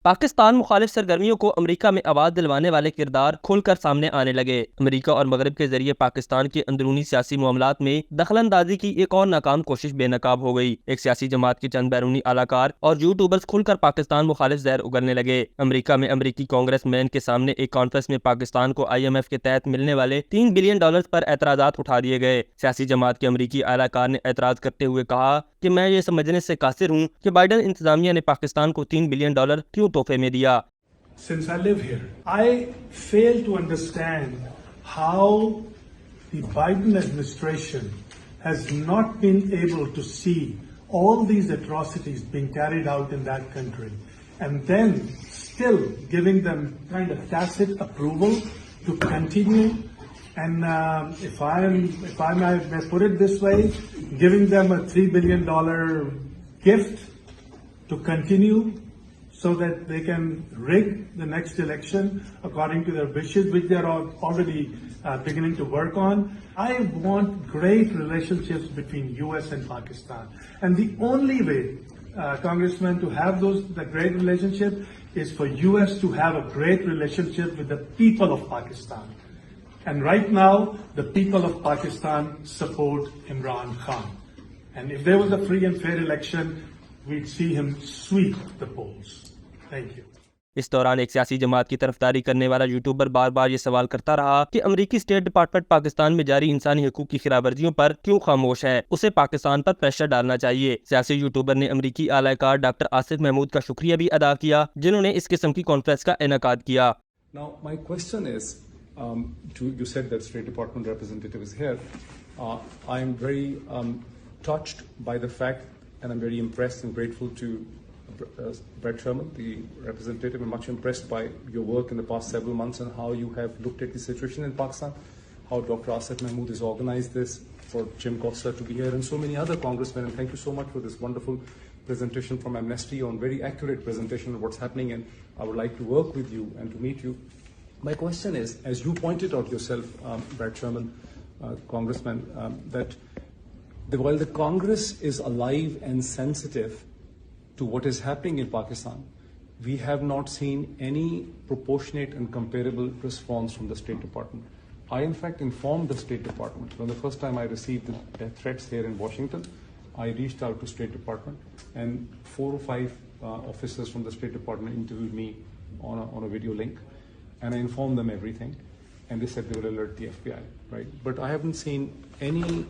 पाकिस्तान मुखालिफ सरगर्मियों को अमरीका में आवाज दिलवाने वाले किरदार खुलकर सामने आने लगे। अमरीका और मगरब के जरिए पाकिस्तान के अंदरूनी सियासी मामलात में दखलंदाजी की एक और नाकाम कोशिश बेनकाब हो गई। एक सियासी जमात के चंद बैरूनी आलाकार और यूट्यूबर्स खुलकर पाकिस्तान मुखालिफ जहर उगलने लगे। अमरीका में अमरीकी कांग्रेस मैन के सामने एक कॉन्फ्रेंस में पाकिस्तान को IMF के तहत मिलने वाले $3 बिलियन पर एतराजात उठा दिए गए। सियासी जमात के अमरीकी आलाकार ने एतराज करते हुए कहा कि मैं ये समझने से कासिर हूँ कि बाइडन इंतजामिया ने पाकिस्तान को $3 बिलियन क्यों तोहफे में दिया। Since I live here, I fail to understand how the Biden administration has not been able to see all these atrocities being carried out in that country and then still giving them kind of tacit approval to continue. And if I may put it this way, giving them a $3 billion gift to continue so that they can rig the next election according to their wishes, which they are already beginning to work on. I want great relationships between US and Pakistan. And the only way, Congressman, to have the great relationship is for US to have a great relationship with the people of Pakistan. And right now, the people of Pakistan support Imran Khan. And if there was a free and fair election, we'd see him sweep the polls. Thank you. इस दौरान एक सियासी जमात की तरफदारी करने वाला YouTuber बार बार ये सवाल करता रहा कि अमरीकी स्टेट डिपार्टमेंट पाकिस्तान में जारी इंसानी हकूक की खिलाफवर्जियों पर क्यों खामोश है, उसे पाकिस्तान पर प्रेशर डालना चाहिए। सियासी यूट्यूबर ने अमरीकी आलाकार डॉक्टर आसिफ महमूद का शुक्रिया भी अदा किया, जिन्होंने इस किस्म की कॉन्फ्रेंस का इनेकाद किया। Now my question is, you said that State Department representative is here. I am very touched by the fact, and I'm very impressed and grateful to Brett Sherman, the representative, and much impressed by your work in the past several months and how you have looked at the situation in Pakistan, how Dr. Asif Mahmood has organized this, for Jim Costa to be here, and so many other congressmen. And thank you so much for this wonderful presentation from Amnesty, on very accurate presentation of what's happening, and I would like to work with you and to meet you. My question is, as you pointed out yourself, Brett Sherman, Congressman, that while the Congress is alive and sensitive to what is happening in Pakistan, we have not seen any proportionate and comparable response from the State Department. I, in fact, informed the State Department. When the first time I received the death threats here in Washington, I reached out to State Department, and 4 or 5 officers from the State Department interviewed me on a video link, and I informed them everything, and they said they will alert the FBI, right? But I haven't seen any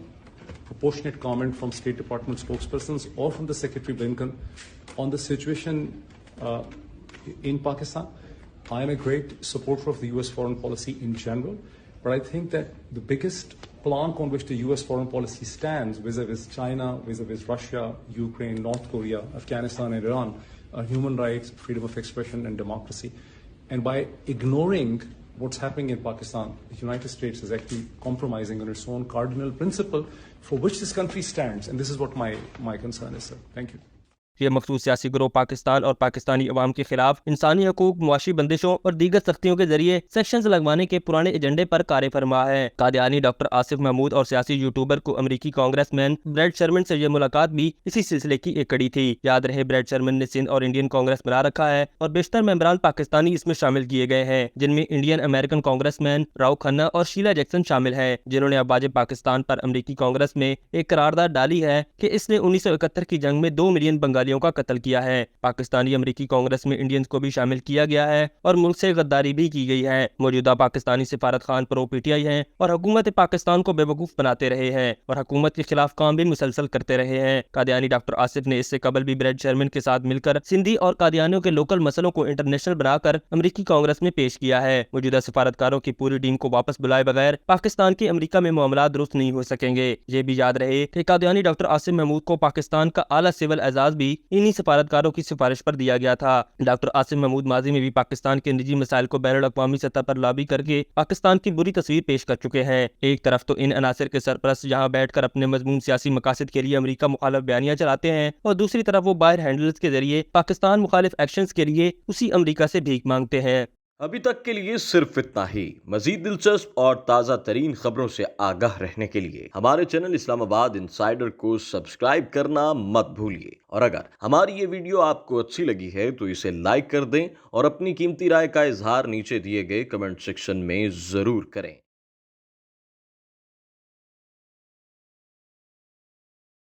proportionate comment from State Department spokespersons or from the Secretary Blinken on the situation in Pakistan. I am a great supporter of the US foreign policy in general, but I think that the biggest plank on which the US foreign policy stands vis-a-vis China, vis-a-vis Russia, Ukraine, North Korea, Afghanistan and Iran are human rights, freedom of expression and democracy. And by ignoring what's happening in Pakistan, the United States is actually compromising on its own cardinal principle for which this country stands. And this is what my concern is, sir. Thank you. ये मखसूस सियासी ग्रोह पाकिस्तान और पाकिस्तानी अवाम के खिलाफ इंसानी हकूक, मुआशी बंदिशों और दीगर सख्तियों के जरिए सेक्शंस लगवाने के पुराने एजेंडे पर कार्य फरमा है। कादियानी डॉक्टर आसिफ महमूद और सियासी यूट्यूबर को अमरीकी कांग्रेसमैन ब्रेट शर्मन से यह मुलाकात भी इसी सिलसिले की एक कड़ी थी। याद रहे, ब्रेट शर्मन ने सिंध और इंडियन कांग्रेस बना रखा है और बेशतर मेंबरान पाकिस्तानी इसमें शामिल किए गए हैं, जिनमें Indian American congressman Rao Khanna और शीला जैक्सन शामिल है, जिन्होंने अब वाजिब पाकिस्तान पर अमरीकी कांग्रेस में एक करारदाद डाली है कि इसने 1971 की जंग में 2 मिलियन बंगालियों का कत्ल किया है। पाकिस्तानी अमरीकी कांग्रेस में इंडियंस को भी शामिल किया गया है और मुल्क से गद्दारी भी की गई है। मौजूदा पाकिस्तानी सिफारत खान प्रो PTI हैं और हुकूमत पाकिस्तान को बेवकूफ बनाते रहे हैं और हुकूमत के खिलाफ काम भी मुसलसल करते रहे हैं। कादियानी डॉक्टर आसिफ ने इससे कबल भी ब्रेट शर्मन के साथ मिलकर सिंधी और कादियानियों के लोकल मसलों को इंटरनेशनल बनाकर अमरीकी कांग्रेस में पेश किया है। मौजूदा सिफारतकारों की पूरी टीम को वापस बुलाए बगैर पाकिस्तान के अमरीका में मामला दुरुस्त नहीं हो सकेंगे। ये भी याद रहे कि कादियानी डॉक्टर आसिफ महमूद को पाकिस्तान का आला सिविल एजाज भी इन्हीं सिफारतकारों की सिफारिश पर दिया गया था। डॉक्टर आसिफ महमूद माजी में भी पाकिस्तान के निजी मसाइल को बैनुल अक़वामी सतह पर लॉबी करके पाकिस्तान की बुरी तस्वीर पेश कर चुके हैं। एक तरफ तो इन अनासिर के सरपरस्त यहाँ बैठकर अपने मजमून सियासी मकासद के लिए अमरीका मुखालिफ बयानियां चलाते हैं और दूसरी तरफ वो बाहर हैंडल्स के जरिए पाकिस्तान मुखालिफ एक्शंस के लिए उसी अमरीका से भीख मांगते हैं। अभी तक के लिए सिर्फ इतना ही। मजीद दिलचस्प और ताज़ा तरीन खबरों से आगाह रहने के लिए हमारे चैनल इस्लामाबाद इंसाइडर को सब्सक्राइब करना मत भूलिए। और अगर हमारी ये वीडियो आपको अच्छी लगी है तो इसे लाइक कर दें और अपनी कीमती राय का इजहार नीचे दिए गए कमेंट सेक्शन में ज़रूर करें।